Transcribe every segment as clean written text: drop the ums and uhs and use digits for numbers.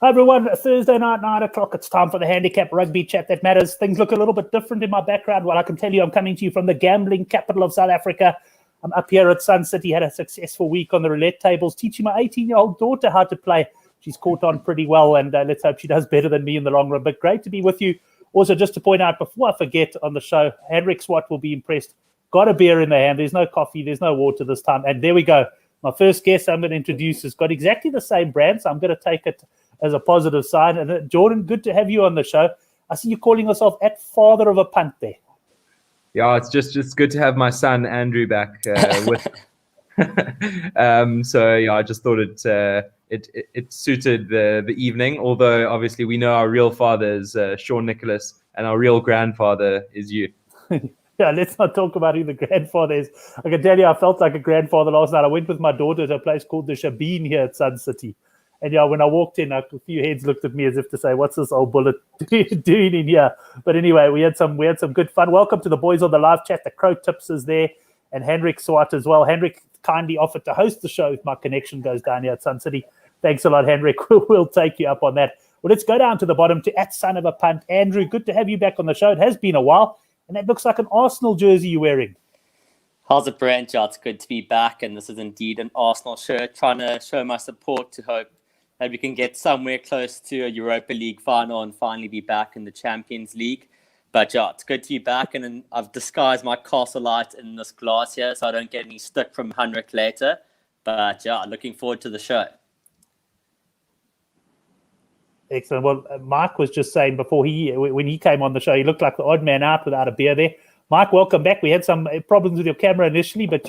Hi everyone, Thursday night, 9 o'clock. It's time for the Handicap Rugby Chat That Matters. Things look a little bit different in my background. Well, I can tell you I'm coming to you from the gambling capital of South Africa. I'm up here at Sun City, had a successful week on the roulette tables, teaching my 18-year-old daughter how to play. She's caught on pretty well, and let's hope she does better than me in the long run. But great to be with you. Also, just to point out, before I forget on the show, Hendrik Swart will be impressed. Got a beer in the hand. There's no coffee. There's no water this time. And there we go. My first guest I'm going to introduce has got exactly the same brand, so I'm going to take it as a positive sign. And Jordan, good to have you on the show. I see you calling yourself at father of a punt there. Yeah, it's just good to have my son Andrew back with. So yeah, I just thought it suited the evening. Although obviously we know our real father is Sean Nicholas, and our real grandfather is you. Yeah, let's not talk about who the grandfather is. I can tell you, I felt like a grandfather last night. I went with my daughter to a place called the Shabeen here at Sun City. And yeah, when I walked in, a few heads looked at me as if to say, "What's this old bullet doing in here?" But anyway, we had some good fun. Welcome to the boys on the live chat. The Crow Tips is there, and Hendrik Swart as well. Hendrik kindly offered to host the show if my connection goes down here at Sun City. Thanks a lot, Hendrik. We'll take you up on that. Well, let's go down to the bottom to at Son of a Punt. Andrew, good to have you back on the show. It has been a while, and that looks like an Arsenal jersey you're wearing. How's it, Brent? Yeah, it's good to be back, and this is indeed an Arsenal shirt. Trying to show my support to hope that we can get somewhere close to a Europa League final and finally be back in the Champions League. But yeah, it's good to be back, and I've disguised my castle light in this glass here so I don't get any stick from Heinrich later. But yeah, looking forward to the show. Excellent. Well, Mike was just saying before when he came on the show, he looked like the odd man out without a beer there. Mike, welcome back. We had some problems with your camera initially, but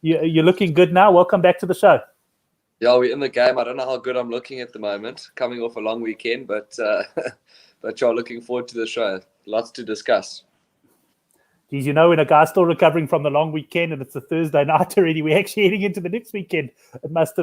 you're looking good now. Welcome back to the show. Yeah, we're in the game. I don't know how good I'm looking at the moment, coming off a long weekend, but you're looking forward to the show. Lots to discuss. Geez, when a guy's still recovering from the long weekend and it's a Thursday night already, we're actually heading into the next weekend. It must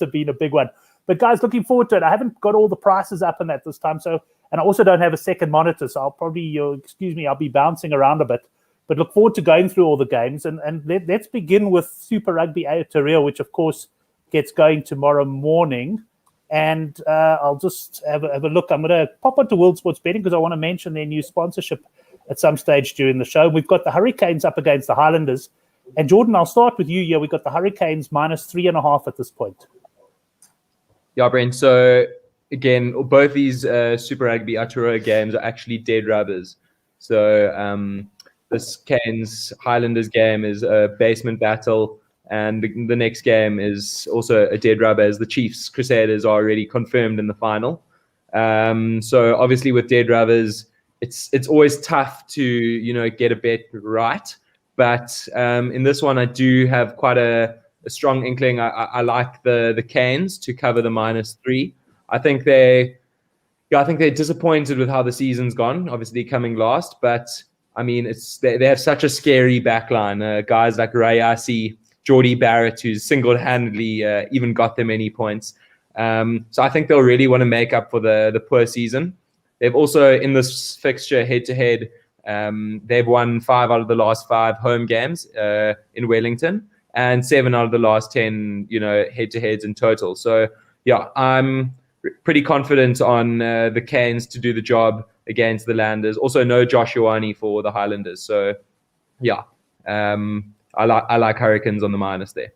have been a big one. But guys, looking forward to it. I haven't got all the prices up in that this time, and I also don't have a second monitor, so I'll probably, I'll be bouncing around a bit. But look forward to going through all the games, and let's begin with Super Rugby Aotearoa, which of course gets going tomorrow morning. And I'll just have a look. I'm going to pop onto World Sports Betting because I want to mention their new sponsorship at some stage during the show. We've got the Hurricanes up against the Highlanders. And Jordan, I'll start with you here. We've got the Hurricanes -3.5 at this point. Yeah, Brent. So again, both these Super Rugby Aotearoa games are actually dead rubbers. So this Canes Highlanders game is a basement battle. And the next game is also a dead rubber as the Chiefs Crusaders are already confirmed in the final. So obviously with dead rubbers, it's always tough to get a bet right. But in this one, I do have quite a strong inkling. I like the Canes to cover the -3. I think they're disappointed with how the season's gone. Obviously coming last, but I mean they have such a scary backline. Guys like Ray Assi, Geordie Barrett, who's single-handedly even got them any points. So I think they'll really want to make up for the poor season. They've also, in this fixture head-to-head, they've won 5 out of the last 5 home games in Wellington and 7 out of the last 10, head-to-heads in total. So, yeah, I'm pretty confident on the Canes to do the job against the Landers. Also, no Joshuani for the Highlanders. So, yeah, I like Hurricanes on the minus there.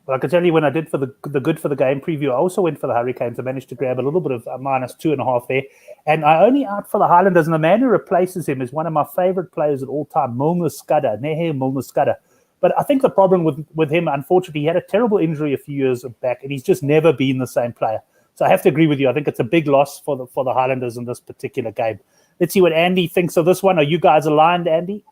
Well, I can tell you when I did for the good for the game preview, I also went for the Hurricanes. I managed to grab a little bit of a -2.5 there. And I only out for the Highlanders, and the man who replaces him is one of my favorite players at all time, Nehe Milner-Skudder. But I think the problem with him, unfortunately, he had a terrible injury a few years back, and he's just never been the same player. So I have to agree with you. I think it's a big loss for the Highlanders in this particular game. Let's see what Andy thinks of this one. Are you guys aligned, Andy?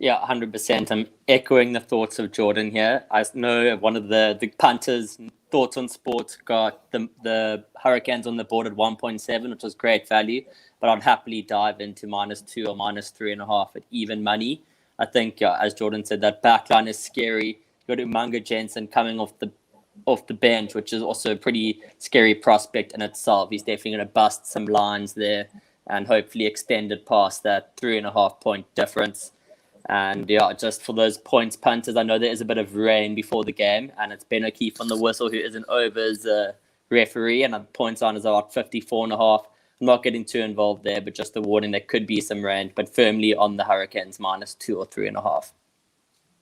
Yeah, 100%. I'm echoing the thoughts of Jordan here. I know one of the punters, Thoughts on Sports, got the Hurricanes on the board at 1.7, which was great value. But I'd happily dive into -2 or -3.5 at even money. I think, as Jordan said, that backline is scary. You got Umanga Jensen coming off the bench, which is also a pretty scary prospect in itself. He's definitely going to bust some lines there and hopefully extend it past that 3.5 point difference. And yeah, just for those points punters, I know there is a bit of rain before the game, and it's Ben O'Keefe on the whistle who isn't over his referee, and the points line is about 54.5. I'm not getting too involved there, but just the warning there could be some range, but firmly on the Hurricanes -2 or 3.5.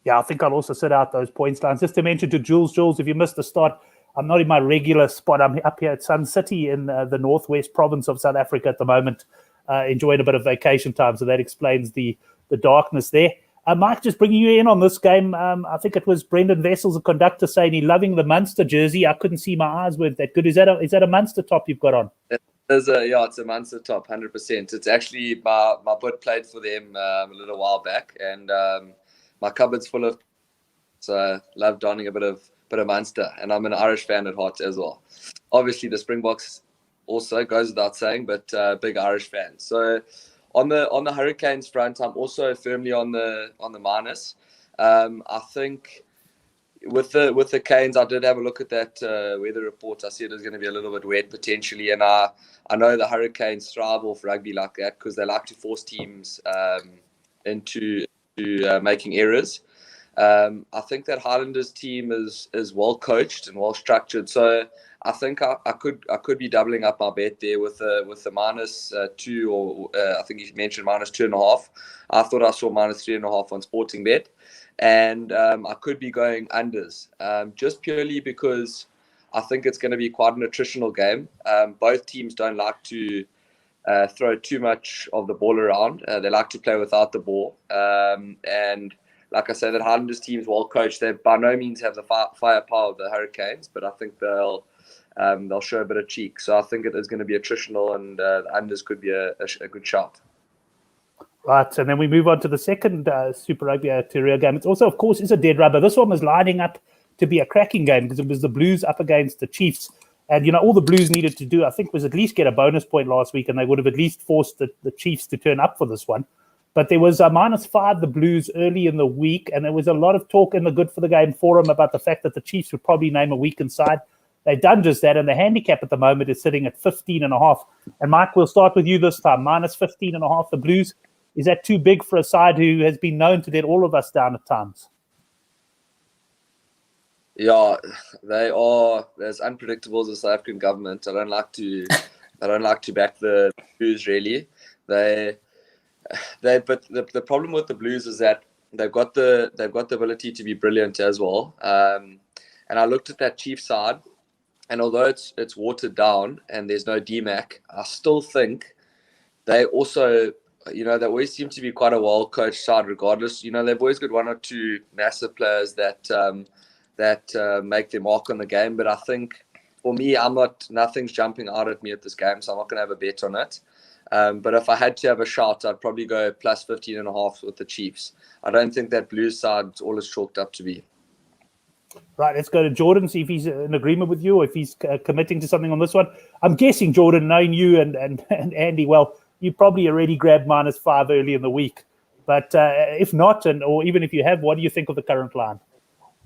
Yeah, I think I'll also sit out those points lines. Just to mention to Jules, if you missed the start, I'm not in my regular spot. I'm up here at Sun City in the northwest province of South Africa at the moment, enjoying a bit of vacation time. So that explains the darkness there. Mike, just bringing you in on this game. I think it was Brendan Vessels, the conductor, saying he's loving the Munster jersey. I couldn't see, my eyes weren't that good. Is that a Munster top you've got on? It's a Munster top, 100%. It's actually my bud played for them a little while back, and my cupboard's full of. So I love donning a bit of Munster, and I'm an Irish fan at heart as well. Obviously, the Springboks also goes without saying, but big Irish fan. So on the Hurricanes front, I'm also firmly on the minus. I think with the Canes, I did have a look at that weather report. I see it is going to be a little bit wet potentially, and I know the Hurricanes thrive off rugby like that because they like to force teams into making errors. I think that Highlanders team is well coached and well structured. So I think I could be doubling up my bet there with the -2, or I think you mentioned -2.5. I thought I saw -3.5 on Sporting Bet, and I could be going unders just purely because I think it's going to be quite an attritional game. Both teams don't like to throw too much of the ball around. They like to play without the ball, and like I said, that Highlanders team is well coached. They by no means have the firepower of the Hurricanes, but I think they'll show a bit of cheek. So I think it is going to be attritional, and the unders could be a good shot. Right, and then we move on to the second Super Rugby Aotearoa game. It's also, of course, is a dead rubber. This one was lining up to be a cracking game because it was the Blues up against the Chiefs. And, all the Blues needed to do, I think, was at least get a bonus point last week, and they would have at least forced the Chiefs to turn up for this one. But there was a -5, the Blues, early in the week, and there was a lot of talk in the Good for the Game forum about the fact that the Chiefs would probably name a weakened side. They've done just that, and the handicap at the moment is sitting at 15.5. And Mike, we'll start with you this time. -15.5, the Blues. Is that too big for a side who has been known to let all of us down at times? Yeah, they are as unpredictable as the South African government. I don't like to back the Blues really. But the problem with the Blues is that they've got the ability to be brilliant as well. And I looked at that Chiefs side, and although it's watered down and there's no DMAC, I still think they also, they always seem to be quite a well coached side. Regardless, they've always got one or two massive players that make their mark on the game. But I think for me, nothing's jumping out at me at this game, so I'm not going to have a bet on it. But if I had to have a shot, I'd probably go plus 15.5 with the Chiefs. I don't think that Blues side's all it's chalked up to be. Right, let's go to Jordan, see if he's in agreement with you or if he's committing to something on this one. I'm guessing, Jordan, knowing you and Andy well, you probably already grabbed -5 early in the week. But if not, or even if you have, what do you think of the current line?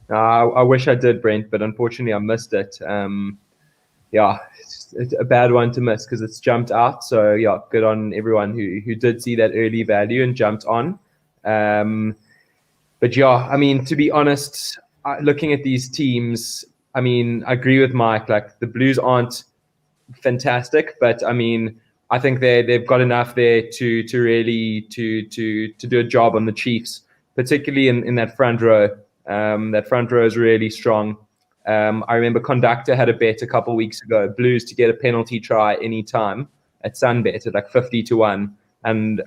I wish I did, Brent, but unfortunately I missed it. It's a bad one to miss because it's jumped out. So, good on everyone who did see that early value and jumped on. But, to be honest, looking at these teams, I agree with Mike. Like, the Blues aren't fantastic, but, I think they've got enough there to really to do a job on the Chiefs, particularly in that front row. That front row is really strong. I remember Conductor had a bet a couple of weeks ago, Blues to get a penalty try anytime at Sunbet at like 50-1. And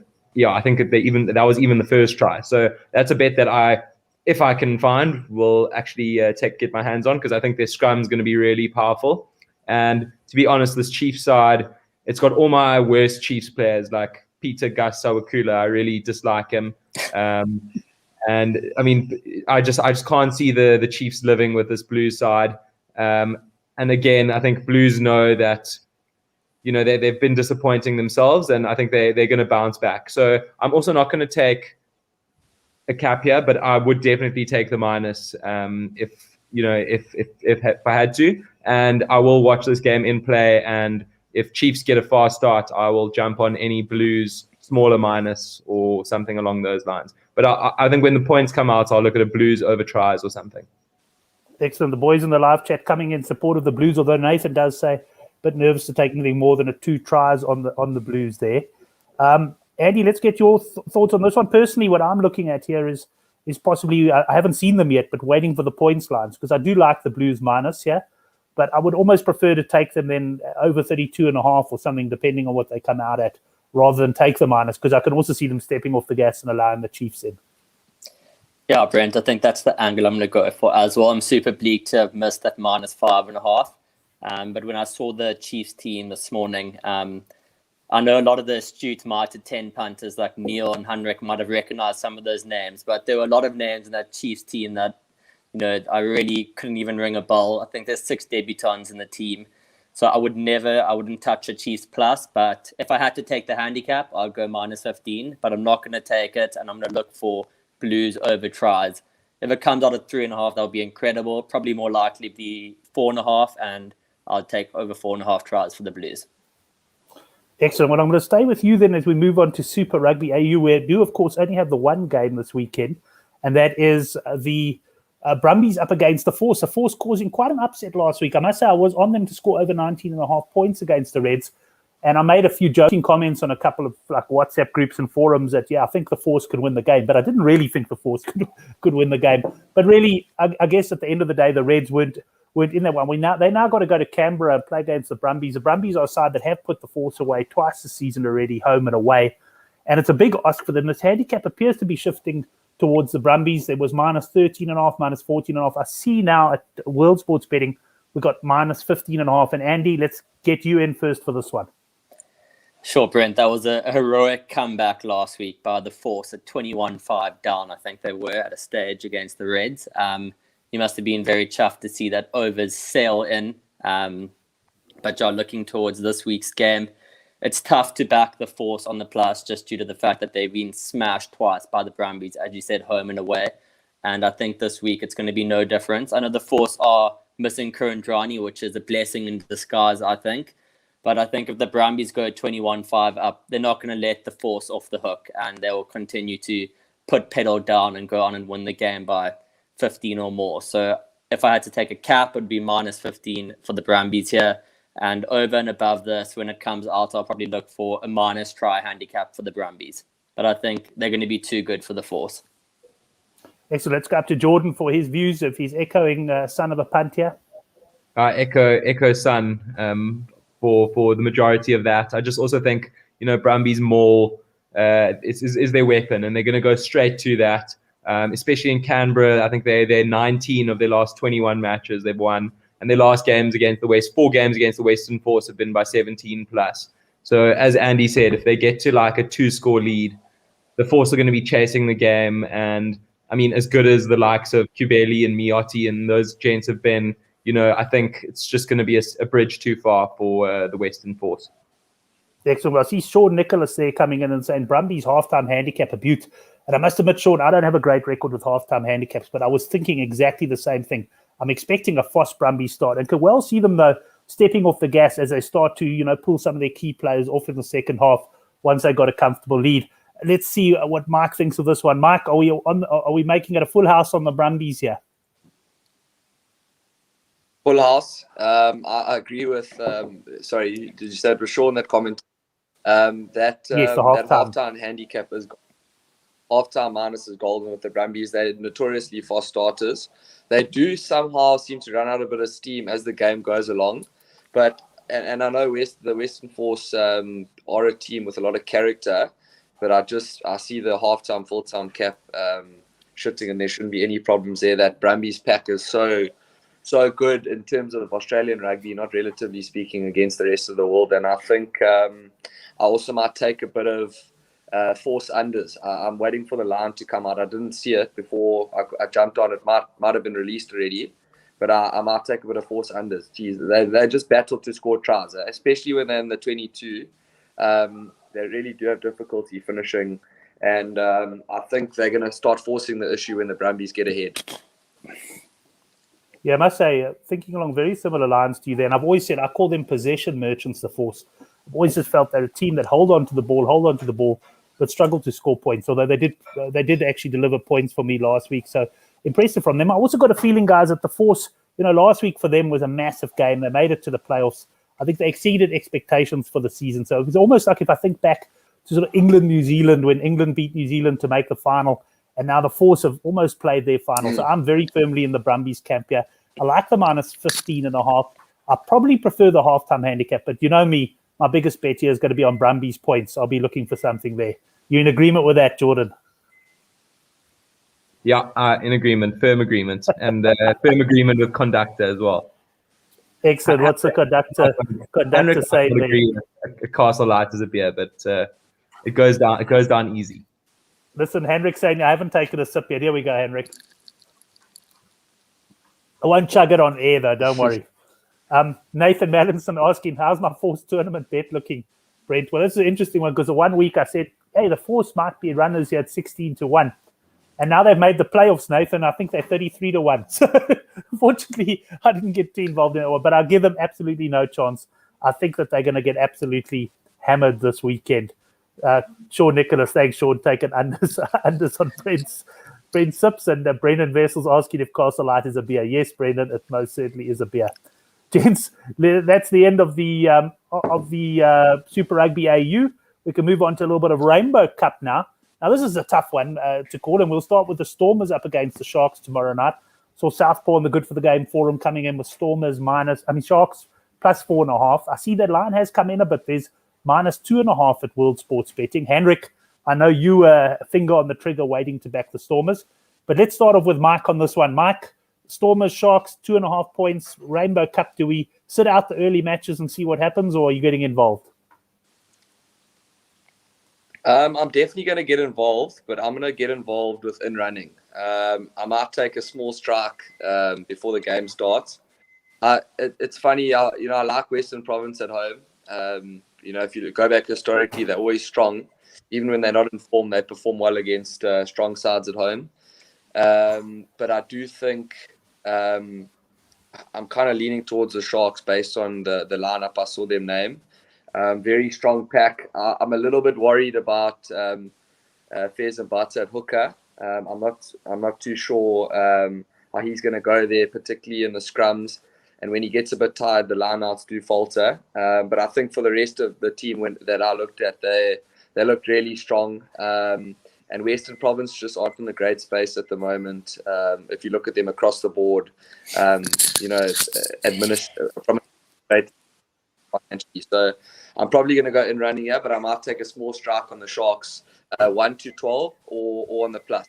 I think that was even the first try. So that's a bet that if I can find, will actually get my hands on, because I think their scrum is going to be really powerful. And to be honest, this Chiefs side, it's got all my worst Chiefs players like Peter Gus Sawakula. I really dislike him. And I just can't see the Chiefs living with this Blues side. And again, I think Blues know that, they've been disappointing themselves, and I think they're going to bounce back. So I'm also not going to take a cap here, but I would definitely take the minus if I had to. And I will watch this game in play, and if Chiefs get a fast start, I will jump on any Blues smaller minus or something along those lines. But I think when the points come out, I'll look at a Blues over tries or something. Excellent. The boys in the live chat coming in support of the Blues, although Nathan does say a bit nervous to take anything more than 2 tries on the Blues there. Andy, let's get your thoughts on this one. Personally, what I'm looking at here is possibly, I haven't seen them yet, but waiting for the points lines, because I do like the Blues minus here, but I would almost prefer to take them then over 32.5 or something, depending on what they come out at, rather than take the minus, because I can also see them stepping off the gas and allowing the Chiefs in. Yeah, Brent, I think that's the angle I'm going to go for as well. I'm super bleak to have missed that minus 5.5. But when I saw the Chiefs team this morning, I know a lot of the astute minded 10 punters like Neil and Henrik might have recognized some of those names, but there were a lot of names in that Chiefs team that, I really couldn't even ring a bell. I think there's 6 debutants in the team. So I wouldn't touch a Chiefs plus, but if I had to take the handicap, I'd go minus 15, but I'm not going to take it, and I'm going to look for Blues over tries. If it comes out at 3.5, that'll be incredible. Probably more likely be 4.5, and I'll take over 4.5 tries for the Blues. Excellent. Well, I'm going to stay with you then as we move on to Super Rugby AU, where we do, of course, only have the one game this weekend, and that is the Brumbies up against the Force. The Force causing quite an upset last week. I must say I was on them to score over 19.5 points against the Reds, and I made a few joking comments on a couple of WhatsApp groups and forums that, I think the Force could win the game, but I didn't really think the Force could win the game. But really, I guess at the end of the day, the Reds weren't in that one. They now got to go to Canberra and play against the Brumbies. The Brumbies are a side that have put the Force away twice this season already, home and away. And it's a big ask for them. This handicap appears to be shifting towards the Brumbies. There was minus 13.5, minus 14.5. I see now at World Sports Betting, we got minus 15.5. And Andy, let's get you in first for this one. Sure, Brent. That was a heroic comeback last week by the Force at 21-5 down. I think they were at a stage against the Reds. You must have been very chuffed to see that overs sail in. But looking towards this week's game, it's tough to back the Force on the plus just due to the fact that they've been smashed twice by the Brumbies, as you said, home and away. And I think this week it's going to be no different. I know the Force are missing Kurandrani, which is a blessing in disguise, I think. But I think if the Brumbies go 21-5 up, they're not going to let the Force off the hook, and they will continue to put pedal down and go on and win the game by 15 or more. So if I had to take a cap, it would be minus 15 for the Brumbies here. And over and above this, when it comes out, I'll probably look for a minus try handicap for the Brumbies. But I think they're going to be too good for the Force. Excellent. Let's go up to Jordan for his views, if he's echoing son of a punt here. Echo son for the majority of that. I just also think, Brumbies more is their weapon, and they're going to go straight to that. Especially in Canberra, I think they're 19 of their last 21 matches they've won, and their last games against the West, 4 games against the Western Force have been by 17 plus. So as Andy said, if they get to like a 2-score lead, the Force are going to be chasing the game. And I mean, as good as the likes of Kubeli and Miotti and those gents have been, I think it's just going to be a bridge too far for the Western Force. Excellent. Well, I see Sean Nicholas there coming in and saying Brumbies halftime handicap a beaut. And I must admit, Sean, I don't have a great record with halftime handicaps, but I was thinking exactly the same thing. I'm expecting a Foss Brumbies start, and could well see them, though, stepping off the gas as they start to, pull some of their key players off in the second half once they got a comfortable lead. Let's see what Mike thinks of this one. Mike, are we making it a full house on the Brumbies here? Full house. I agree with. Sorry, did you say it was Sean that comment? Yes, the that halftime handicap is halftime minus is golden with the Brumbies. They're notoriously fast starters. They do somehow seem to run out a bit of steam as the game goes along, but and I know the Western Force are a team with a lot of character, but I see the halftime full time cap shifting, and there shouldn't be any problems there. That Brumbies pack is so good in terms of Australian rugby, not relatively speaking, against the rest of the world. And I think I also might take a bit of Force unders. I'm waiting for the line to come out. I didn't see it before I jumped on it. Might have been released already, but I might take a bit of Force unders. Jeez, they just battle to score tries, especially when they're in the 22. They really do have difficulty finishing, and I think they're going to start forcing the issue when the Brumbies get ahead. Yeah, I must say, thinking along very similar lines to you there, and I've always said I call them possession merchants, the Force. I've always just felt they're a team that hold on to the ball, but struggle to score points, although they did actually deliver points for me last week. So impressive from them. I also got a feeling, guys, that the Force, last week for them was a massive game. They made it to the playoffs. I think they exceeded expectations for the season. So it was almost like if I think back to sort of England, New Zealand, when England beat New Zealand to make the final, and now the Force have almost played their final. So I'm very firmly in the Brumbies camp here. I like the minus 15.5. I probably prefer the halftime handicap, but you know me, my biggest bet here is going to be on Brumbies points. I'll be looking for something there. You in agreement with that, Jordan? Yeah, in agreement, firm agreement, and firm agreement with conductor as well. Excellent. What's the conductor say there? A Castle Light is a beer, but it goes down easy. Listen, Henrik saying I haven't taken a sip yet. Here we go, Henrik. I won't chug it on air though, don't worry. Nathan Mallinson asking, how's my Force tournament bet looking, Brent? Well, this is an interesting one because the 1 week I said, hey, the Force might be runners here at 16-1. And now they've made the playoffs, Nathan. I think they're 33-1. So unfortunately, I didn't get too involved in it, but I'll give them absolutely no chance. I think that they're going to get absolutely hammered this weekend. Sean Nicholas, thanks, Sean, taking unders on Brent Sips. And Brendan Vessel's asking if Castle Light is a beer. Yes, Brendan, it most certainly is a beer. Gents, that's the end of the Super Rugby AU. We can move on to a little bit of Rainbow Cup now. Now, this is a tough one to call, and we'll start with the Stormers up against the Sharks tomorrow night. So Southpaw and the Good for the Game forum coming in with Sharks plus 4.5. I see that line has come in a bit. There's minus 2.5 at World Sports Betting. Henrik, I know you finger on the trigger waiting to back the Stormers, but let's start off with Mike on this one. Mike, Stormers, Sharks, 2.5 points. Rainbow Cup, do we sit out the early matches and see what happens, or are you getting involved? I'm definitely going to get involved, but I'm going to get involved with in running. I might take a small strike before the game starts. It's funny, I like Western Province at home. If you go back historically, they're always strong. Even when they're not in form, they perform well against strong sides at home. But I do think I'm kind of leaning towards the Sharks based on the lineup I saw them name. Very strong pack. I'm a little bit worried about Fez and Bata at hooker. I'm not too sure how he's going to go there, particularly in the scrums. And when he gets a bit tired, the lineouts do falter. But I think for the rest of the team that I looked at, they looked really strong. And Western Province just aren't in a great space at the moment. If you look at them across the board, administer from a financially. So I'm probably going to go in running here, but I might take a small strike on the Sharks, 1-12 or on the plus.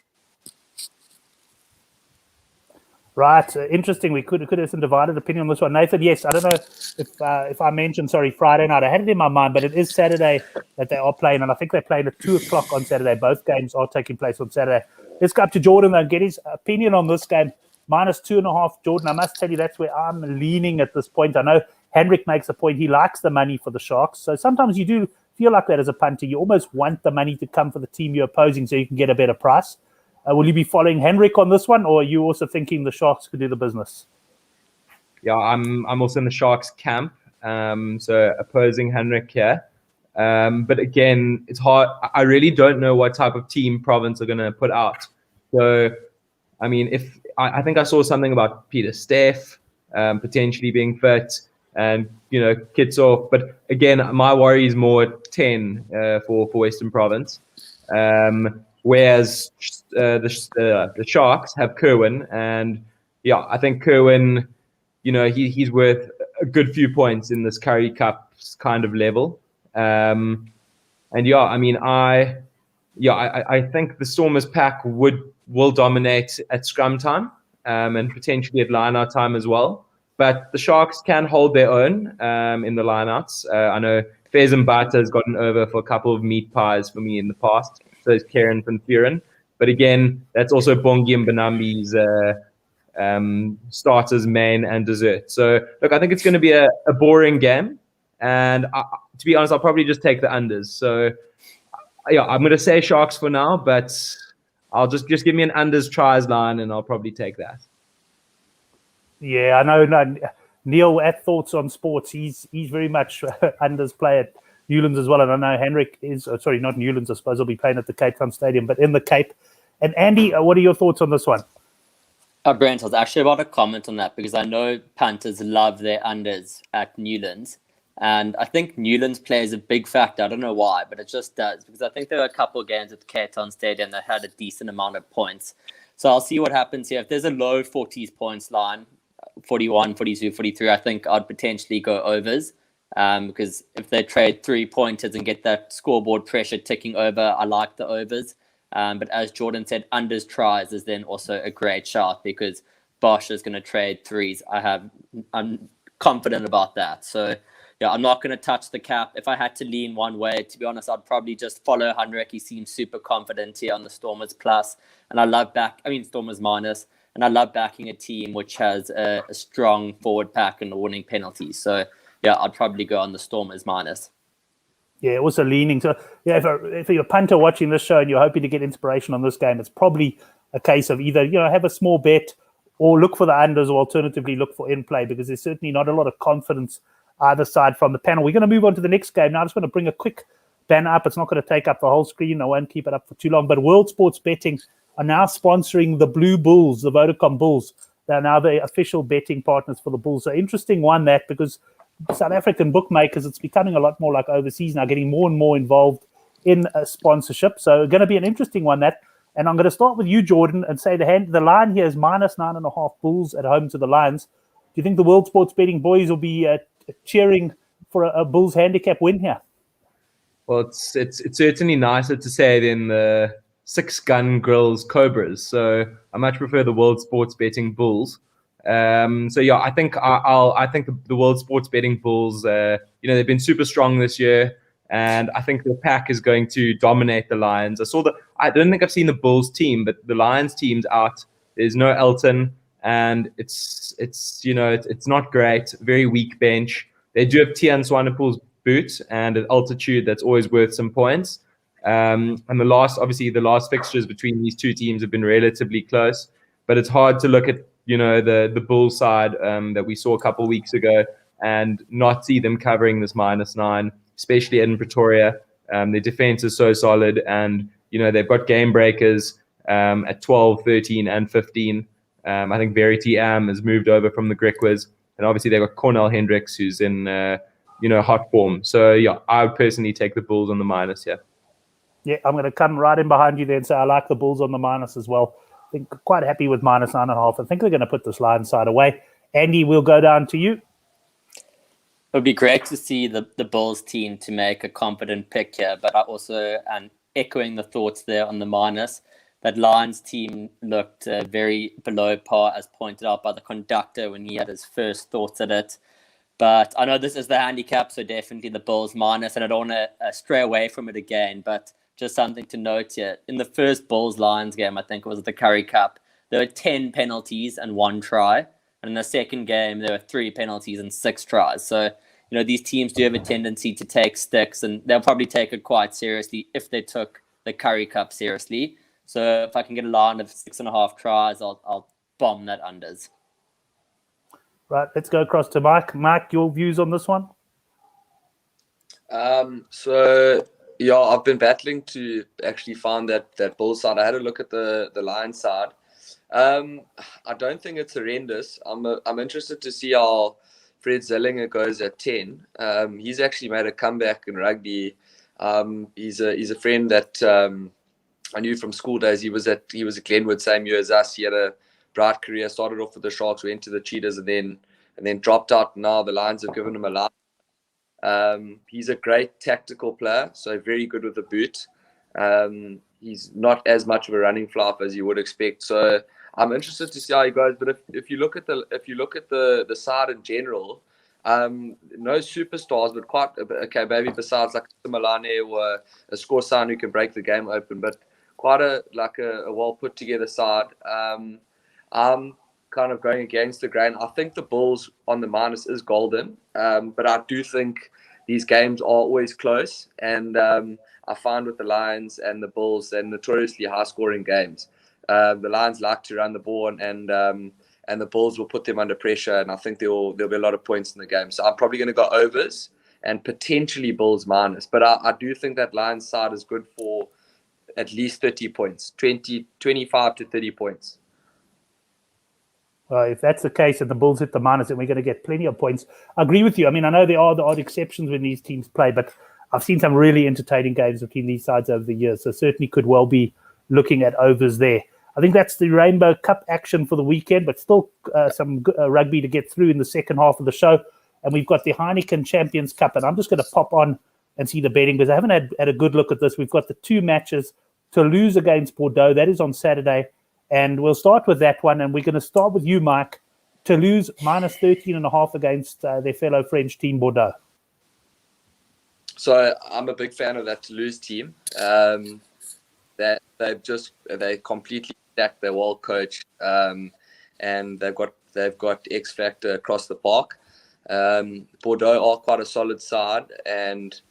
Right, interesting. We could have some divided opinion on this one. Nathan, yes, I don't know if I mentioned, Friday night. I had it in my mind, but it is Saturday that they are playing, and I think they're playing at 2 o'clock on Saturday. Both games are taking place on Saturday. Let's go up to Jordan and get his opinion on this game. Minus 2.5, Jordan. I must tell you, that's where I'm leaning at this point. I know Henrik makes a point. He likes the money for the Sharks. So sometimes you do feel like that as a punter. You almost want the money to come for the team you're opposing so you can get a better price. Will you be following Henrik on this one, or are you also thinking the Sharks could do the business? Yeah, I'm also in the Sharks camp, so opposing Henrik here. But again, it's hard. I really don't know what type of team Province are going to put out. So, I mean, I think I saw something about Peter Steff potentially being fit, and Kitsov. But again, my worry is more 10 for Western Province. Whereas the Sharks have Kerwin, and I think Kerwin, he's worth a good few points in this Curry Cup kind of level. I think the Stormers pack will dominate at scrum time and potentially at line-out time as well. But the Sharks can hold their own in the line-outs. I know Fez and Bata has gotten over for a couple of meat pies for me in the past. So is Karen van Vuren. But again, that's also Bongi and Banambi's starters, main, and dessert. So, look, I think it's going to be a boring game. And to be honest, I'll probably just take the unders. So, I'm going to say Sharks for now, but I'll just give me an unders tries line, and I'll probably take that. Yeah, I know. Neil, at Thoughts on Sports, he's very much unders play at Newlands as well, and I know Henrik is, not Newlands, I suppose he'll be playing at the Cape Town Stadium, but in the Cape. And Andy, what are your thoughts on this one? Brent, I was actually about to comment on that because I know punters love their unders at Newlands. And I think Newlands plays a big factor. I don't know why, but it just does. Because I think there were a couple of games at the Cape Town Stadium that had a decent amount of points. So I'll see what happens here. If there's a low 40s points line, 41, 42, 43, I think I'd potentially go overs. Because if they trade 3-pointers and get that scoreboard pressure ticking over, I like the overs. But as Jordan said, unders tries is then also a great shot because Bosch is going to trade threes. I'm confident about that. So yeah, I'm not going to touch the cap. If I had to lean one way, to be honest, I'd probably just follow Henrik. He seems super confident here on the Stormers plus. And Stormers minus. And I love backing a team which has a strong forward pack and winning penalties. So yeah, I'd probably go on the Stormers minus. Yeah, also leaning. So yeah, if you're a punter watching this show and you're hoping to get inspiration on this game, it's probably a case of either, have a small bet or look for the unders, or alternatively look for in play, because there's certainly not a lot of confidence either side from the panel. We're going to move on to the next game. Now, I'm just going to bring a quick banner up. It's not going to take up the whole screen. I won't keep it up for too long. But World Sports Betting are now sponsoring the Blue Bulls, the Vodacom Bulls. They're now the official betting partners for the Bulls. So interesting one, that, because South African bookmakers, it's becoming a lot more like overseas now, getting more and more involved in sponsorship. So going to be an interesting one, that. And I'm going to start with you, Jordan, and say the line here is -9.5 Bulls at home to the Lions. Do you think the World Sports Betting boys will be cheering for a Bulls handicap win here? Well, it's certainly nicer to say than the 6-gun grills Cobras. So I much prefer the World Sports Betting Bulls. So yeah, I think the World Sports Betting Bulls, they've been super strong this year, and I think the pack is going to dominate the Lions. I don't think I've seen the Bulls team, but the Lions team's out. There's no Elton, and it's not great. Very weak bench. They do have Tian Swanepoel's boot and an altitude that's always worth some points. And the last fixtures between these two teams have been relatively close, but it's hard to look at the Bulls side that we saw a couple of weeks ago and not see them covering this -9, especially in Pretoria. Their defense is so solid, and they've got game breakers at 12, 13, and 15. I think Verity Am has moved over from the Griquas, and obviously they've got Cornell Hendricks, who's in hot form. So yeah, I would personally take the Bulls on the minus here. Yeah, I'm going to come right in behind you there and say I like the Bulls on the minus as well. I think quite happy with -9.5. I think they're going to put this line side away. Andy, we'll go down to you. It would be great to see the Bulls team to make a confident pick here, but I also am echoing the thoughts there on the minus. That Lions team looked very below par, as pointed out by the conductor when he had his first thoughts at it. But I know this is the handicap, so definitely the Bulls minus, and I don't want to stray away from it again, but just something to note here. In the first Bulls-Lions game, I think it was the Curry Cup, there were 10 penalties and 1 try. And in the second game, there were 3 penalties and 6 tries. So, these teams do have a tendency to take sticks, and they'll probably take it quite seriously if they took the Curry Cup seriously. So if I can get a line of 6.5 tries, I'll bomb that unders. Right, let's go across to Mike. Mike, your views on this one? Yeah, I've been battling to actually find that Bull side. I had a look at the Lion side. I don't think it's horrendous. I'm interested to see how Fred Zillinger goes at 10. He's actually made a comeback in rugby. He's a friend that I knew from school days. He was at Glenwood same year as us. He had a bright career. Started off with the Sharks, went to the Cheetahs, and then dropped out. Now the Lions have given him a line. He's a great tactical player, so very good with the boot. He's not as much of a running flop as you would expect. So I'm interested to see how he goes. But if you look at the side in general, no superstars, but quite okay. Maybe besides like Malane or a score sign who can break the game open, but quite a well put together side. I'm kind of going against the grain. I think the Bulls on the minus is golden, but I do think these games are always close, and I find with the Lions and the Bulls, they're notoriously high-scoring games. The Lions like to run the ball, and the Bulls will put them under pressure, and I think there'll be a lot of points in the game. So I'm probably going to go overs and potentially Bulls minus, but I do think that Lions side is good for at least 30 points, 25 to 30 points. If that's the case and the Bulls hit the minus, then we're going to get plenty of points. I agree with you. I mean, I know there are the odd exceptions when these teams play, but I've seen some really entertaining games between these sides over the years, so certainly could well be looking at overs there. I think that's the Rainbow Cup action for the weekend, but still some rugby to get through in the second half of the show. And we've got the Heineken Champions Cup, and I'm just going to pop on and see the betting because I haven't had a good look at this. We've got the two matches. Toulouse against Bordeaux. That is on Saturday. And we'll start with that one. And we're going to start with you, Mike. Toulouse minus 13.5 against their fellow French team, Bordeaux. So I'm a big fan of that Toulouse team. That they completely stacked. They're well coached, and they've got X factor across the park. Bordeaux are quite a solid side, and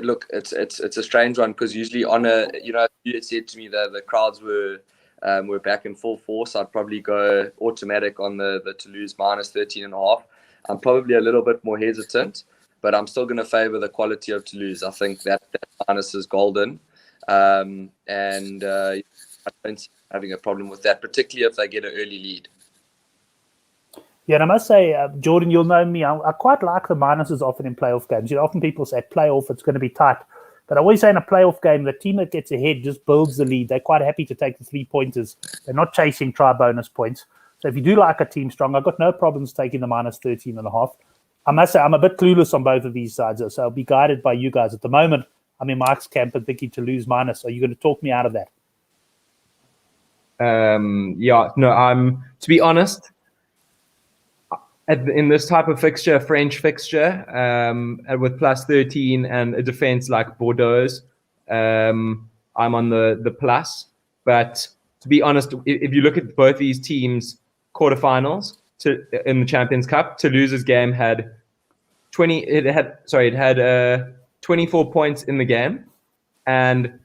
look, it's a strange one because usually you said to me that the crowds were back in full force. I'd probably go automatic on the Toulouse minus 13.5. I'm probably a little bit more hesitant, but I'm still going to favour the quality of Toulouse. I think that minus is golden, and I don't see having a problem with that, particularly if they get an early lead. Yeah, and I must say, Jordan, you'll know me. I quite like the minuses often in playoff games. Often people say playoff, it's going to be tight. But I always say in a playoff game, the team that gets ahead just builds the lead. They're quite happy to take the 3-pointers. They're not chasing try bonus points. So if you do like a team strong, I've got no problems taking the minus 13.5. I must say, I'm a bit clueless on both of these sides, so I'll be guided by you guys. At the moment, I'm in Mike's camp and thinking to lose minus. Are you going to talk me out of that? To be honest, in this type of fixture, French fixture, with plus 13 and a defense like Bordeaux's, I'm on the plus. But to be honest, if you look at both these teams' quarterfinals in the Champions Cup, Toulouse's game had 24 points in the game, and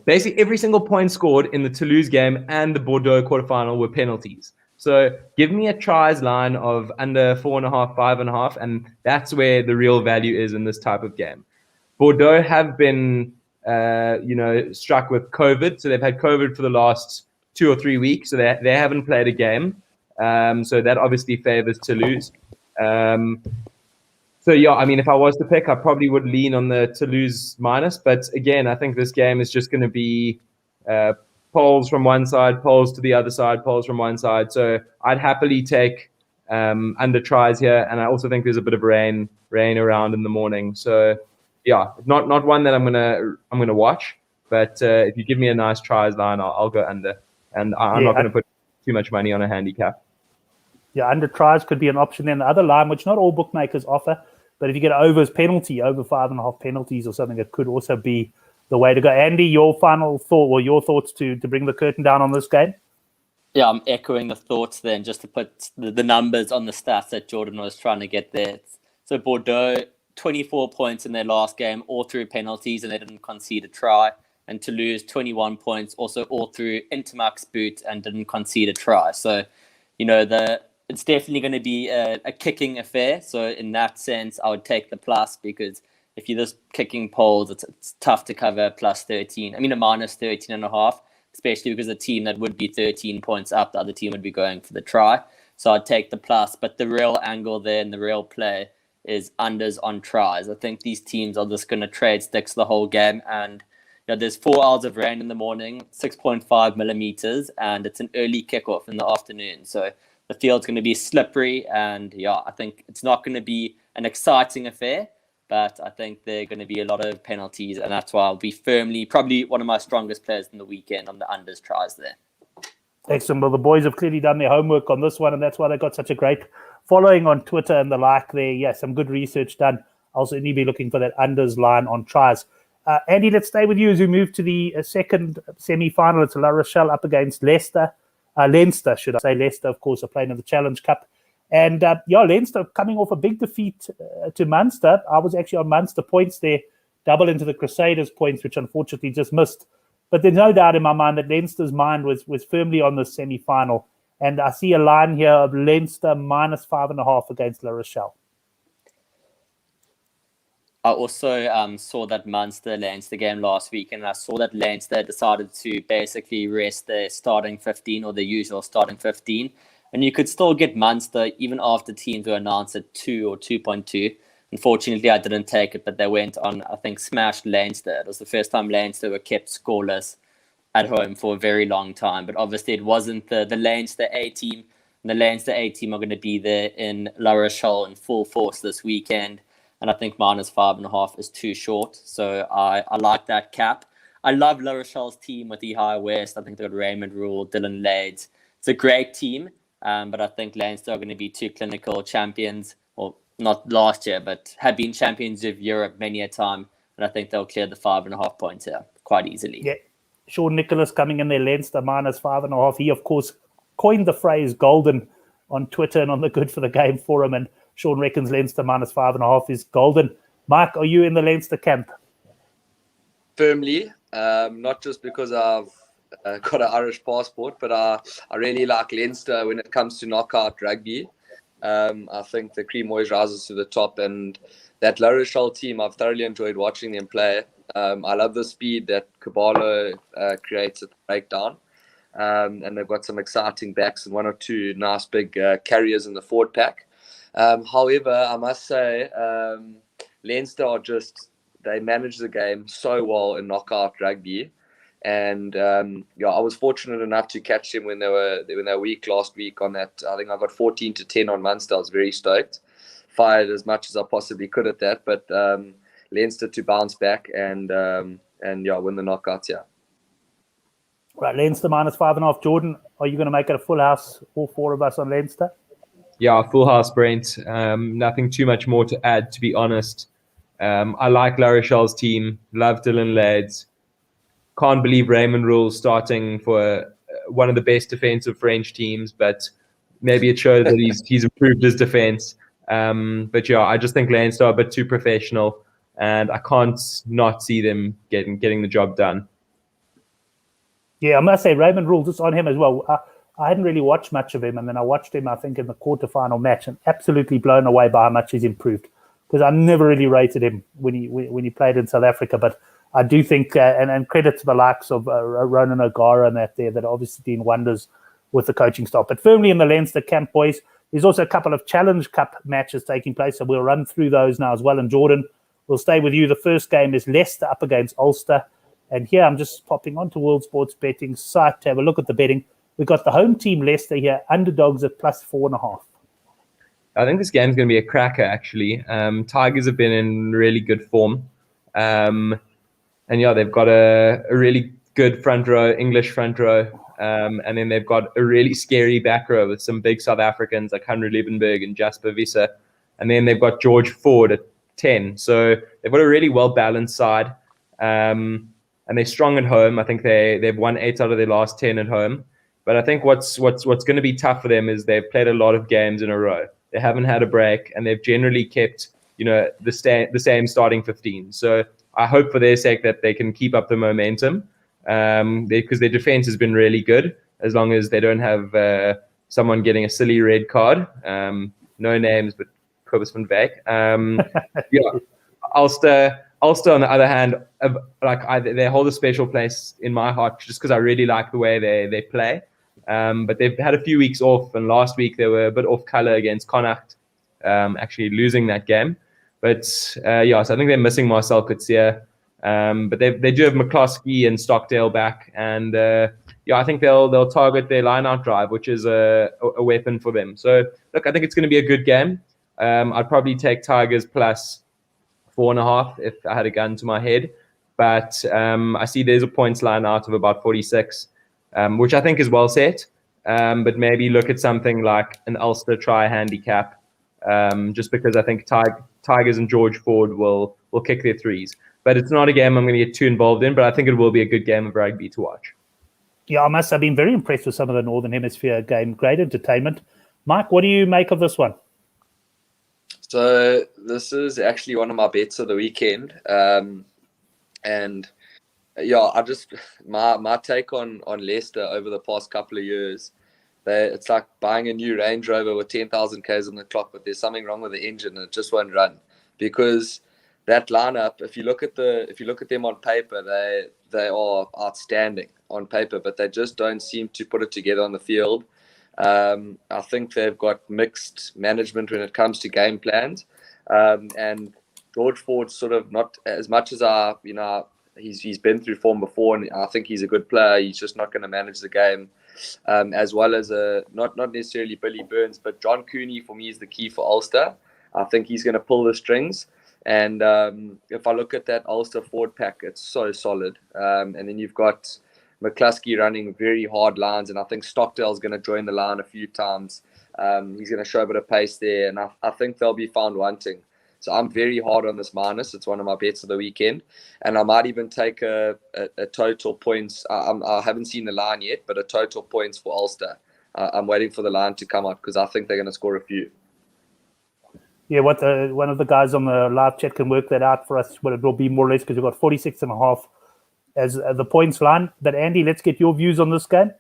basically every single point scored in the Toulouse game and the Bordeaux quarterfinal were penalties. So give me a tries line of under 4.5, 5.5, and that's where the real value is in this type of game. Bordeaux have been, struck with COVID, so they've had COVID for the last 2 or 3 weeks, so they haven't played a game. So that obviously favors Toulouse. If I was to pick, I probably would lean on the Toulouse minus. But again, I think this game is just going to be polls from one side, polls to the other side, polls from one side. So I'd happily take under tries here, and I also think there's a bit of rain around in the morning. So yeah, not one that I'm gonna watch. But if you give me a nice tries line, I'll go under, and I'm not going to put too much money on a handicap. Yeah, under tries could be an option. Then the other line, which not all bookmakers offer, but if you get overs penalty, over 5.5 penalties or something, it could also be the way to go. Andy, your final thought or your thoughts to bring the curtain down on this game? Yeah, I'm echoing the thoughts then, just to put the numbers on the stats that Jordan was trying to get there. So Bordeaux, 24 points in their last game, all through penalties, and they didn't concede a try. And Toulouse, 21 points, also all through Intermax boot and didn't concede a try. So, it's definitely going to be a kicking affair. So in that sense, I would take the plus, because if you're just kicking poles, it's tough to cover plus 13. A minus 13.5, especially because the team that would be 13 points up, the other team would be going for the try. So I'd take the plus. But the real angle there and the real play is unders on tries. I think these teams are just going to trade sticks the whole game. And there's 4 hours of rain in the morning, 6.5 millimeters, and it's an early kickoff in the afternoon. So the field's going to be slippery, and I think it's not going to be an exciting affair, but I think there are going to be a lot of penalties, and that's why I'll be probably one of my strongest players in the weekend on the unders tries there. Excellent. Well, the boys have clearly done their homework on this one, and that's why they got such a great following on Twitter and the like there. Yeah, some good research done. I'll certainly be looking for that unders line on tries. Andy, let's stay with you as we move to the second semi-final. It's La Rochelle up against Leinster. Leinster, should I say. Leicester, of course, are playing in the Challenge Cup. And, Leinster coming off a big defeat to Munster. I was actually on Munster points there, double into the Crusaders points, which unfortunately just missed. But there's no doubt in my mind that Leinster's mind was firmly on the semi-final. And I see a line here of Leinster minus 5.5 against La Rochelle. I also saw that Munster-Leinster game last week, and I saw that Leinster decided to basically rest their starting 15 or the usual starting 15. And you could still get Munster even after teams were announced at 2 or 2.2. Unfortunately, I didn't take it, but they went on, I think, smashed Leinster. It was the first time Leinster were kept scoreless at home for a very long time. But obviously, it wasn't the Leinster A team. And the Leinster A team are going to be there in La Rochelle in full force this weekend. And I think -5.5 is too short. So I like that cap. I love La Rochelle's team with High West. I think they've got Raymond Rule, Dylan Lades. It's a great team. But I think Leinster are going to be too clinical champions, or not last year, but have been champions of Europe many a time. And I think they'll clear the 5.5 points here quite easily. Yeah. Sean Nicholas coming in there, Leinster -5.5. He, of course, coined the phrase golden on Twitter and on the Good for the Game forum. And Sean reckons Leinster -5.5 is golden. Mike, are you in the Leinster camp? Firmly, not just because I've got an Irish passport, but I really like Leinster when it comes to knockout rugby. I think the cream always rises to the top, and that La Rochelle team, I've thoroughly enjoyed watching them play. I love the speed that Caballo creates at the breakdown. And they've got some exciting backs and one or two nice big carriers in the forward pack. However, I must say, Leinster are they manage the game so well in knockout rugby. And I was fortunate enough to catch them when they were weak last week on that. I think I got 14-10 on Munster. I was very stoked. Fired as much as I possibly could at that, but Leinster to bounce back and win the knockouts. Yeah. Right, Leinster -5.5. Jordan, are you going to make it a full house, all four of us on Leinster? Yeah, full house, Brent. Nothing too much more to add, to be honest. I like La Rochelle's team. Love Dylan Lades. Can't believe Raymond Rule's starting for one of the best defensive French teams, but maybe it shows that he's improved his defense. But yeah, I just think Leinster are a bit too professional, and I can't not see them getting the job done. Yeah, I must say, Raymond Rule, just on him as well. I hadn't really watched much of him, and then I watched him, I think, in the quarterfinal match, and absolutely blown away by how much he's improved. Because I never really rated him when he played in South Africa, but I do think, and credit to the likes of Ronan O'Gara and that obviously doing wonders with the coaching staff. But firmly in the Leinster camp, boys. There's also a couple of Challenge Cup matches taking place, so we'll run through those now as well. And Jordan, we'll stay with you. The first game is Leicester up against Ulster. And here I'm just popping onto World Sports Betting site to have a look at the betting. We've got the home team Leicester here, underdogs at +4.5. I think this game's going to be a cracker, actually. Tigers have been in really good form. And yeah, they've got a really good front row, English front row. And then they've got a really scary back row with some big South Africans like Henry Liebenberg and Jasper Visser. And then they've got George Ford at 10. So they've got a really well-balanced side. And they're strong at home. I think they've won 8 out of their last 10 at home. But I think what's going to be tough for them is they've played a lot of games in a row. They haven't had a break, and they've generally kept the same starting 15. So I hope for their sake that they can keep up the momentum, because their defense has been really good, as long as they don't have someone getting a silly red card. No names, but Cobus van Wyk. Yeah, Ulster, on the other hand, they hold a special place in my heart just because I really like the way they play. But they've had a few weeks off, and last week they were a bit off colour against Connacht, actually losing that game. But so I think they're missing Marcel Coetzee. But they do have McCloskey and Stockdale back, and I think they'll target their line-out drive, which is a weapon for them. So look, I think it's going to be a good game. I'd probably take Tigers +4.5 if I had a gun to my head, but I see there's a points line out of about 46, which I think is well set. But maybe look at something like an Ulster try handicap, just because I think Tigers and George Ford will kick their threes. But it's not a game I'm going to get too involved in, but I think it will be a good game of rugby to watch. Yeah, I must have been very impressed with some of the Northern Hemisphere game. Great entertainment. Mike, what do you make of this one? So this is actually one of my bets of the weekend. And yeah, my take on Leicester over the past couple of years, it's like buying a new Range Rover with 10,000 Ks on the clock, but there's something wrong with the engine and it just won't run. Because that lineup, if you look at them on paper, they are outstanding on paper, but they just don't seem to put it together on the field. I think they've got mixed management when it comes to game plans, and George Ford's sort of not as much as he's been through form before, and I think he's a good player. He's just not going to manage the game as well as not necessarily Billy Burns, but John Cooney for me is the key for Ulster. I think he's going to pull the strings. And if I look at that Ulster forward pack, it's so solid. And then you've got McCluskey running very hard lines, and I think Stockdale's going to join the line a few times. He's going to show a bit of pace there, and I think they'll be found wanting. So I'm very hard on this minus. It's one of my bets of the weekend. And I might even take a total points. I haven't seen the line yet, but a total points for Ulster. I'm waiting for the line to come out because I think they're going to score a few. Yeah, one of the guys on the live chat can work that out for us, what it will be more or less, because we've got 46.5 as the points line. But Andy, let's get your views on this game.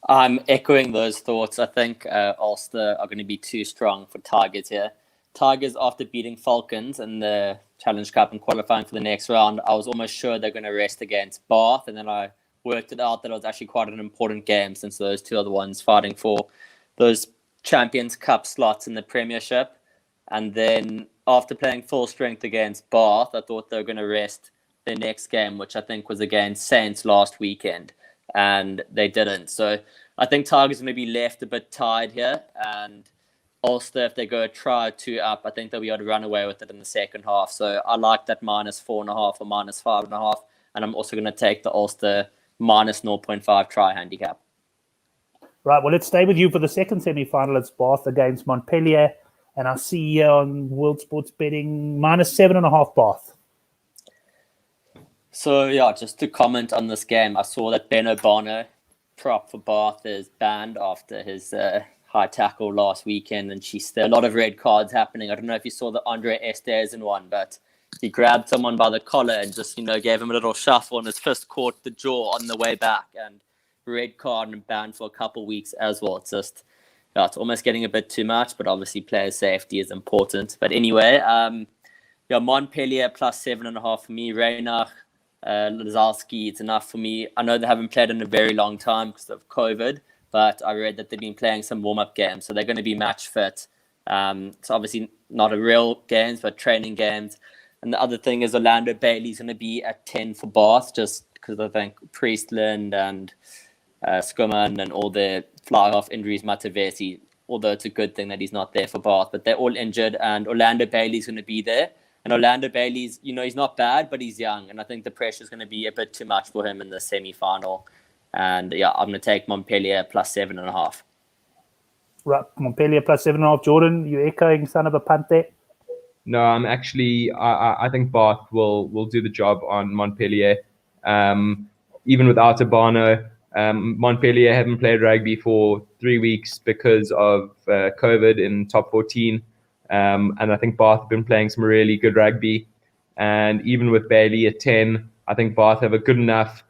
I'm echoing those thoughts. I think Ulster are going to be too strong for Tigers here. Tigers, after beating Falcons in the Challenge Cup and qualifying for the next round, I was almost sure they're going to rest against Bath, and then I worked it out that it was actually quite an important game since those two are the ones fighting for those Champions Cup slots in the Premiership. And then after playing full strength against Bath, I thought they were going to rest their next game, which I think was against Saints last weekend, and they didn't. So I think Tigers are going to be left a bit tired here, and Ulster, if they go a try or two up, I think they'll be able to run away with it in the second half. So I like that -4.5 or -5.5, and I'm also going to take the Ulster -0.5 try handicap. Right, well, let's stay with you for the second semi-final. It's Bath against Montpellier, and I see here on World Sports Betting -7.5 Bath. So, yeah, just to comment on this game, I saw that Ben Obano, prop for Bath, is banned after his high tackle last weekend, and there are a lot of red cards happening. I don't know if you saw the Andre Estes in one, but he grabbed someone by the collar and just, gave him a little shuffle, and his fist caught the jaw on the way back, and red card and banned for a couple of weeks as well. It's just, it's almost getting a bit too much, but obviously player safety is important. But anyway, Montpellier +7.5 for me. Reinach, Lazarski, it's enough for me. I know they haven't played in a very long time because of COVID, but I read that they've been playing some warm-up games, so they're going to be match fit. It's obviously not a real games, but training games. And the other thing is Orlando Bailey's going to be at 10 for Bath, just because I think Priestland and Skuman and all their fly-off injuries, Matavesi, although it's a good thing that he's not there for Bath, but they're all injured, and Orlando Bailey's going to be there. And Orlando Bailey's, he's not bad, but he's young, and I think the pressure is going to be a bit too much for him in the semi-final. And yeah, I'm going to take Montpellier +7.5. Right, Montpellier +7.5. Jordan, you echoing son of a punt there? No, I'm actually. I think Bath will do the job on Montpellier. Even without Obano, Montpellier haven't played rugby for 3 weeks because of COVID in top 14. And I think Bath have been playing some really good rugby. And even with Bailey at 10, I think Bath have a good enough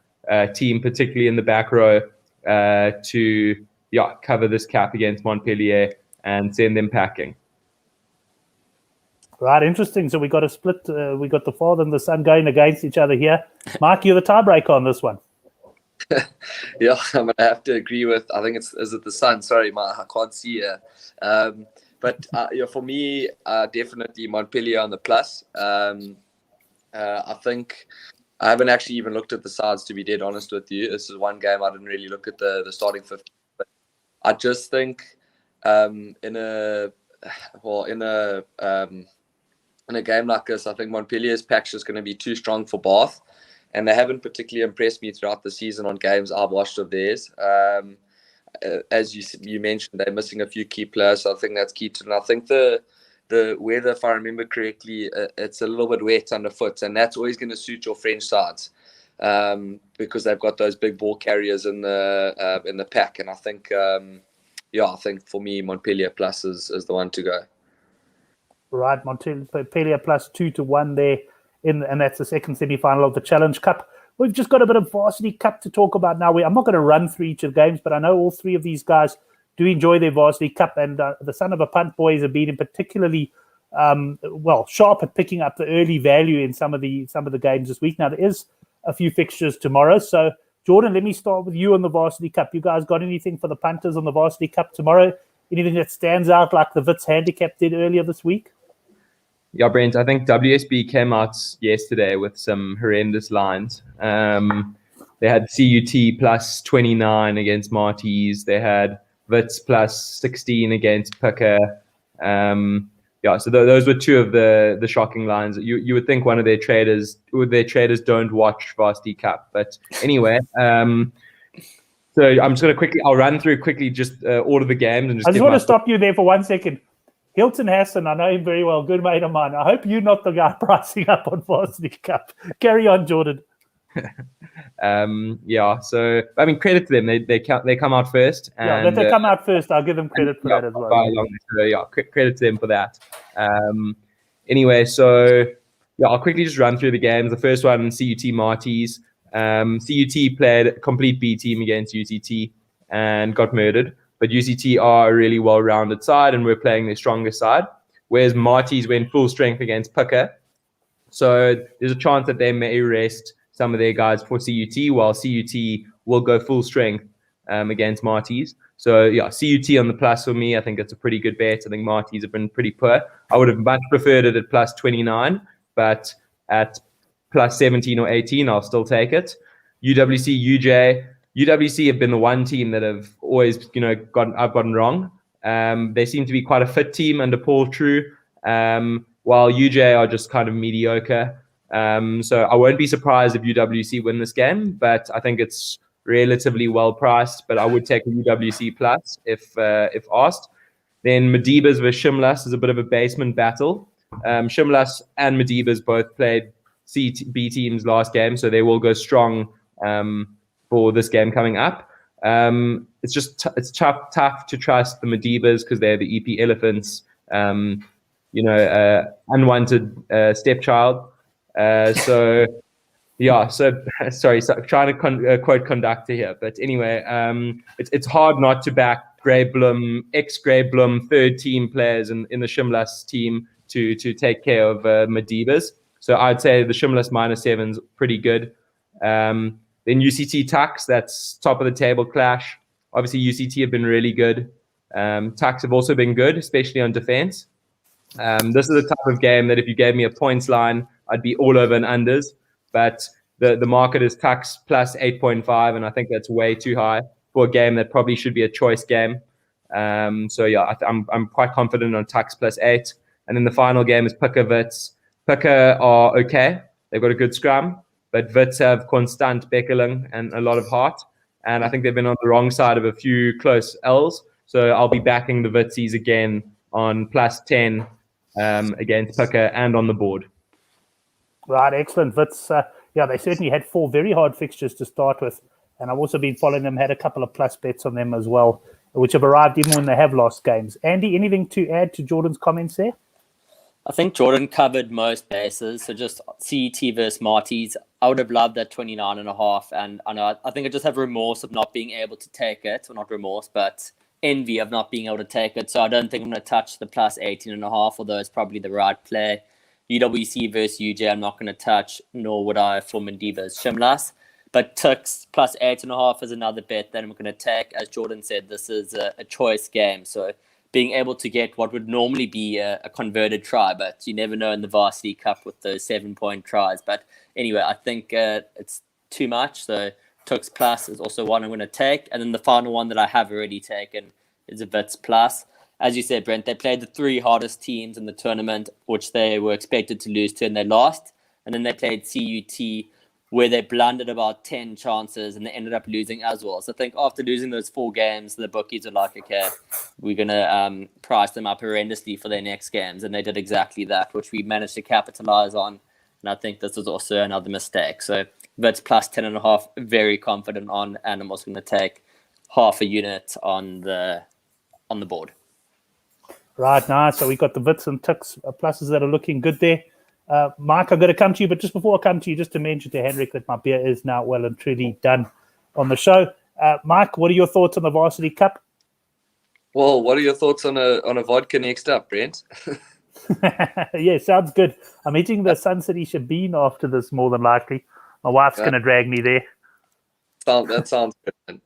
team, particularly in the back row, to cover this cap against Montpellier and send them packing. Right, interesting. So we got a split. We got the father and the son going against each other here. Mark, you're the tiebreaker on this one. Yeah, I'm going to have to agree with, I think is it the son? Sorry, I can't see here. But for me, definitely Montpellier on the plus. I think I haven't actually even looked at the sides, to be dead honest with you. This is one game I didn't really look at the starting 50. But I just think in a game like this, I think Montpellier's package is going to be too strong for Bath, and they haven't particularly impressed me throughout the season on games I've watched of theirs. As you mentioned, they're missing a few key players, so I think that's key to. And I think the weather, if I remember correctly, it's a little bit wet underfoot, and that's always going to suit your French sides because they've got those big ball carriers in the pack. And I think, I think for me, Montpellier plus is the one to go. Right, Montpellier +2-1 there, and that's the second semi-final of the Challenge Cup. We've just got a bit of Varsity Cup to talk about now. I'm not going to run through each of the games, but I know all three of these guys do enjoy their Varsity Cup, and the son of a punt boys have been particularly sharp at picking up the early value in some of the games this week. Now there is a few fixtures tomorrow, so Jordan, let me start with you on the Varsity Cup. You guys got anything for the punters on the Varsity Cup tomorrow? Anything that stands out like the Wits Handicap did earlier this week? Yeah, Brent, I think WSB came out yesterday with some horrendous lines. They had CUT plus 29 against Marties. They had Wits plus 16 against Picker. So those were two of the shocking lines. You would think one of their traders don't watch Varsity Cup. But anyway, so I'm just going to I'll run through quickly just all of the games. And I just want to stop you there for 1 second. Hilton Hassan, I know him very well, good mate of mine. I hope you're not the guy pricing up on Varsity Cup. Carry on, Jordan. So I mean, credit to them. They come out first. And, that they come out first. I'll give them credit for that as well. Credit to them for that. Anyway, so I'll quickly just run through the games. The first one, CUT Marties. CUT played a complete B team against UCT and got murdered. But UCT are a really well-rounded side, and we're playing their strongest side. Whereas Marties went full strength against Picker. So there's a chance that they may rest some of their guys for CUT, while CUT will go full strength against Marties. So CUT on the plus for me. I think it's a pretty good bet. I think Marties have been pretty poor. I would have much preferred it at plus 29, but at plus 17 or 18, I'll still take it. UWC have been the one team that have always, I've gotten wrong. They seem to be quite a fit team under Paul True, while UJ are just kind of mediocre. So I won't be surprised if UWC win this game, but I think it's relatively well priced. But I would take a UWC plus if asked. Then Medibas versus Shimlas is a bit of a basement battle. Shimlas and Medibas both played B teams last game, so they will go strong for this game coming up. It's just it's tough to trust the Medibas because they're the EP Elephants, unwanted stepchild. So sorry, trying to quote conductor here, but anyway, it's hard not to back ex-Grey Bloom third team players in the Shimlas team to take care of Medibas. So I'd say the Shimlas -7's pretty good. Then UCT Tux, that's top of the table clash. Obviously UCT have been really good. Tux have also been good, especially on defense. This is the type of game that if you gave me a points line, I'd be all over and unders. But the market is Tux plus 8.5, and I think that's way too high for a game that probably should be a choice game. I'm quite confident on Tux plus 8. And then the final game is Picker Wits. Picker are okay. They've got a good scrum, but Wits have constant Beckeling and a lot of heart. And I think they've been on the wrong side of a few close L's. So I'll be backing the Witsies again on plus 10 against Picker and on the board. Right, excellent. Wits, they certainly had 4 very hard fixtures to start with. And I've also been following them, had a couple of plus bets on them as well, which have arrived even when they have lost games. Andy, anything to add to Jordan's comments there? I think Jordan covered most bases. So just CET versus Marties. I would have loved that 29.5. And I think I just have remorse of not being able to take it. Well, not remorse, but envy of not being able to take it. So I don't think I'm going to touch the plus 18.5, although it's probably the right play. UWC versus UJ, I'm not going to touch, nor would I for Medibas Shimlas. But Tux plus 8.5 is another bet that I'm going to take. As Jordan said, this is a choice game. So being able to get what would normally be a converted try, but you never know in the Varsity Cup with those 7-point tries. But anyway, I think it's too much. So Tux plus is also one I'm going to take. And then the final one that I have already taken is a Wits plus. As you said, Brent, they played the 3 hardest teams in the tournament, which they were expected to lose to, and they lost. And then they played CUT, where they blundered about 10 chances, and they ended up losing as well. So I think after losing those 4 games, the bookies are like, okay, we're going to price them up horrendously for their next games. And they did exactly that, which we managed to capitalize on. And I think this was also another mistake. So Wits plus 10.5, very confident on, and I'm also going to take half a unit on the board. Right, nice. So we got the Wits and Tux pluses that are looking good there. Mike, I'm going to come to you, but just before I come to you, just to mention to Henrik that my beer is now well and truly done on the show. Mike, what are your thoughts on the Varsity Cup? Well, what are your thoughts on a vodka next up, Brent? Yeah, sounds good. I'm eating the Sun City Shabine after this, more than likely. My wife's going to drag me there. That sounds good.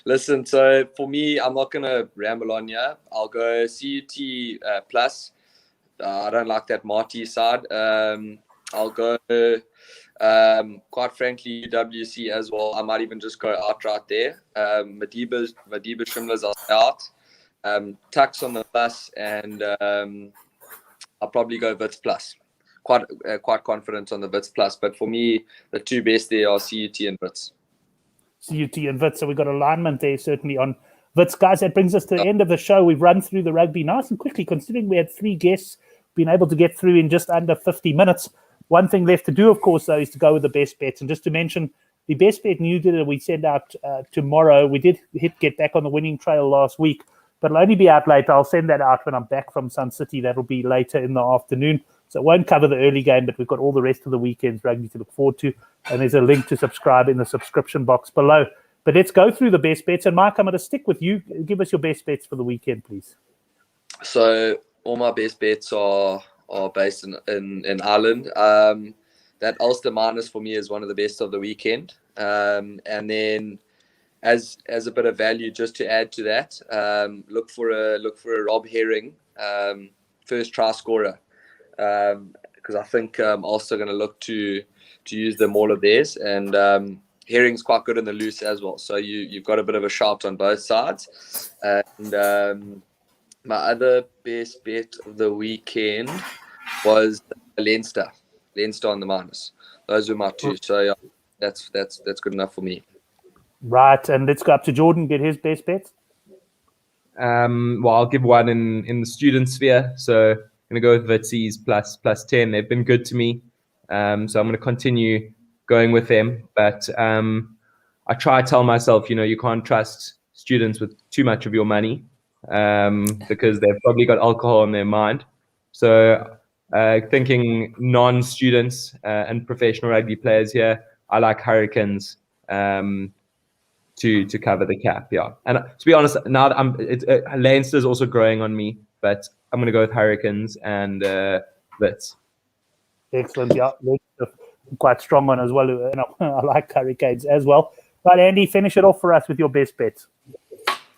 Listen, so for me, I'm not going to ramble on here. I'll go CUT plus. I don't like that Marty side. I'll go, quite frankly, UWC as well. I might even just go outright there. Madiba Shimlers are out. Tux on the plus, and I'll probably go Wits plus. Quite confident on the Wits plus, but for me, the two best there are CUT and Wits. CUT and Wits. So we've got alignment there certainly on Wits. Guys, that brings us to the end of the show. We've run through the rugby nice and quickly, considering we had 3 guests, been able to get through in just under 50 minutes. One thing left to do, of course, though, is to go with the best bets. And just to mention, the best bet newsletter we send out tomorrow, we did get back on the winning trail last week, but it'll only be out later. I'll send that out when I'm back from Sun City. That'll be later in the afternoon. So it won't cover the early game, but we've got all the rest of the weekend's rugby to look forward to. And there's a link to subscribe in the subscription box below. But let's go through the best bets. And Mike, I'm going to stick with you. Give us your best bets for the weekend, please. So all my best bets are based in Ireland. That Ulster minus for me is one of the best of the weekend. And then as a bit of value, just to add to that, look for a Rob Herring first try scorer, because I think Ulster are going to look to use them all of theirs, and Herring's quite good in the loose as well. So you've got a bit of a shout on both sides. And my other best bet of the weekend was Leinster on the minus. Those were my two. So yeah, that's good enough for me. Right, and let's go up to Jordan, get his best bets. Well, I'll give one in the student sphere. So I'm going to go with Vitsies plus 10. They've been good to me. So I'm going to continue going with them. But I try to tell myself, you can't trust students with too much of your money because they've probably got alcohol in their mind. So thinking non-students and professional rugby players here, I like Hurricanes to cover the cap, yeah. And to be honest, now Leinster's also growing on me, but I'm going to go with Hurricanes and Wits. Excellent, yeah. Quite strong one as well. And I like Hurricanes as well. Right, Andy, finish it off for us with your best bets.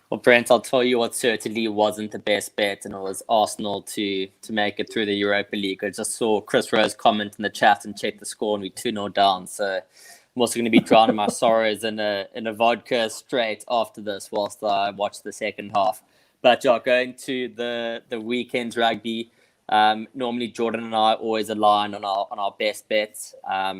Well, Brent, I'll tell you what certainly wasn't the best bet, and it was Arsenal to make it through the Europa League. I just saw Chris Rose comment in the chat and check the score, and we're 2-0 down. So I'm also going to be drowning my sorrows in a vodka straight after this whilst I watch the second half. But yeah, going to the weekend's rugby, normally Jordan and I always align on our best bets.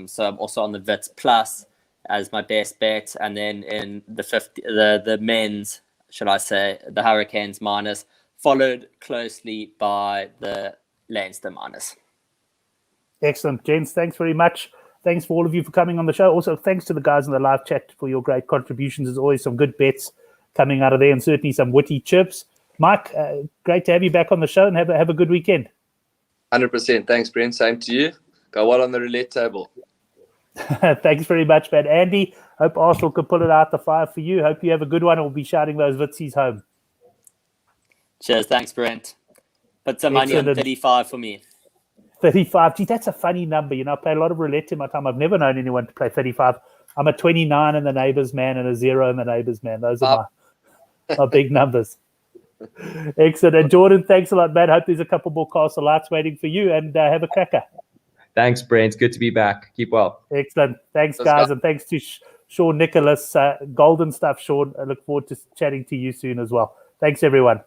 So I'm also on the Wits plus as my best bet, and then in the men's, should I say, the Hurricanes minus, followed closely by the Leinster minus. Excellent, gents. Thanks very much. Thanks for all of you for coming on the show. Also, thanks to the guys in the live chat for your great contributions. There's always some good bets coming out of there, and certainly some witty chips. Mike, great to have you back on the show, and have a good weekend. 100%. Thanks, Brent. Same to you. Go well on the roulette table. Thanks very much, man. Andy, hope Arsenal can pull it out the fire for you. Hope you have a good one, and we'll be shouting those Vitsies home. Cheers. Thanks, Brent. Put some money on 35 for me. 35. Gee, that's a funny number. I play a lot of roulette in my time. I've never known anyone to play 35. I'm a 29 in the neighbour's man and a 0 in the neighbour's man. Those are my big numbers. Excellent. And Jordan, thanks a lot, man. Hope there's a couple more Castle Lights waiting for you, and have a cracker. Thanks, Brent. Good to be back. Keep well. Excellent. Thanks, guys. And thanks to Sean Nicholas. Golden stuff, Sean. I look forward to chatting to you soon as well. Thanks, everyone.